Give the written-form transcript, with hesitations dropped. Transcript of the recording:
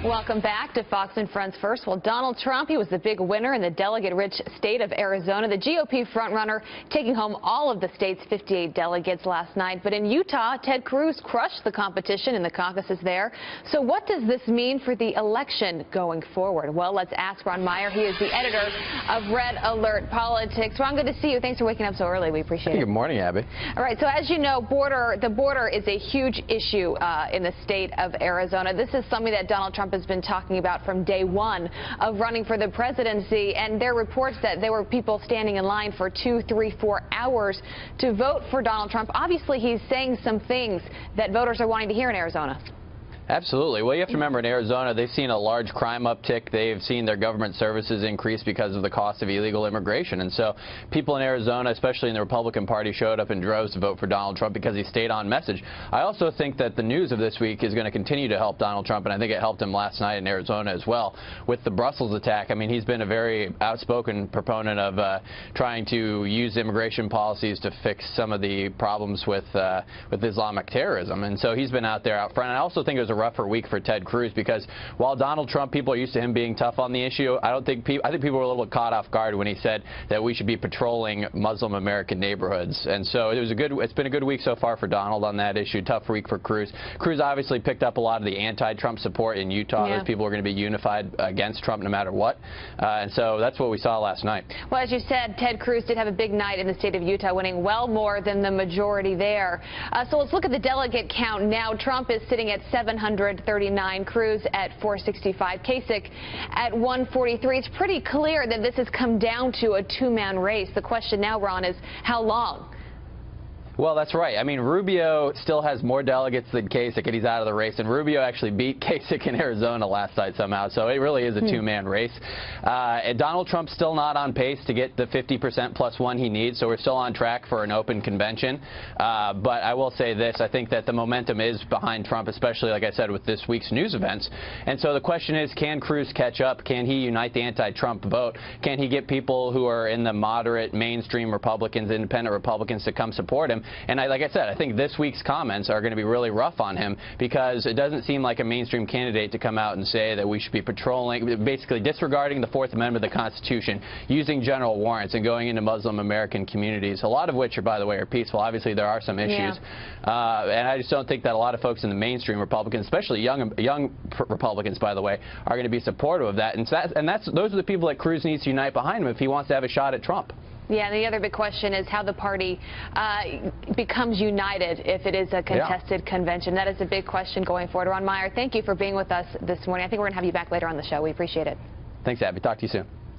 Welcome back to Fox and Friends First. Well, Donald Trump, he was the big winner in the delegate-rich state of Arizona. The GOP frontrunner taking home all of the state's 58 delegates last night. But in Utah, Ted Cruz crushed the competition in the caucuses there. So what does this mean for the election going forward? Well, let's ask Ron Meyer. He is the editor of Red Alert Politics. Ron, good to see you. Thanks for waking up so early. We appreciate it. Good morning, Abby. All right. So as you know, the border is a huge issue in the state of Arizona. This is something that Donald Trump has been talking about from day one of running for the presidency, and there are reports that there were people standing in line for 2, 3, 4 hours to vote for Donald Trump. Obviously, he's saying some things that voters are wanting to hear in Arizona. Absolutely. Well, you have to remember, in Arizona, they've seen a large crime uptick. They've seen their government services increase because of the cost of illegal immigration. And so people in Arizona, especially in the Republican Party, showed up in droves to vote for Donald Trump because he stayed on message. I also think that the news of this week is going to continue to help Donald Trump, and I think it helped him last night in Arizona as well with the Brussels attack. I mean, he's been a very outspoken proponent of trying to use immigration policies to fix some of the problems with Islamic terrorism. And so he's been out there out front. And I also think it was a rougher week for Ted Cruz because while Donald Trump, people are used to him being tough on the issue, I think people were a little caught off guard when he said that we should be patrolling Muslim American neighborhoods. And so it's been a good week so far for Donald on that issue. Tough week for Cruz. Cruz obviously picked up a lot of the anti-Trump support in Utah. Yeah. Those people are going to be unified against Trump no matter what. And so that's what we saw last night. Well, as you said, Ted Cruz did have a big night in the state of Utah, winning well more than the majority there. So let's look at the delegate count now. Trump is sitting at 739, Cruz at 465, Kasich at 143. It's pretty clear that this has come down to a two-man race. The question now, Ron, is how long? Well, that's right. I mean, Rubio still has more delegates than Kasich, and he's out of the race. And Rubio actually beat Kasich in Arizona last night somehow. So it really is a two-man race. And Donald Trump's still not on pace to get the 50% plus one he needs. So we're still on track for an open convention. But I will say this. I think that the momentum is behind Trump, especially, like I said, with this week's news events. And so the question is, can Cruz catch up? Can he unite the anti-Trump vote? Can he get people who are in the moderate mainstream Republicans, independent Republicans, to come support him? And like I said, I think this week's comments are going to be really rough on him because it doesn't seem like a mainstream candidate to come out and say that we should be patrolling, basically disregarding the Fourth Amendment of the Constitution, using general warrants and going into Muslim American communities, a lot of which, by the way, are peaceful. Obviously, there are some issues. Yeah. And I just don't think that a lot of folks in the mainstream Republicans, especially young Republicans, by the way, are going to be supportive of that. And those are the people that Cruz needs to unite behind him if he wants to have a shot at Trump. Yeah, and the other big question is how the party becomes united if it is a contested convention. That is a big question going forward. Ron Meyer, thank you for being with us this morning. I think we're going to have you back later on the show. We appreciate it. Thanks, Abby. Talk to you soon.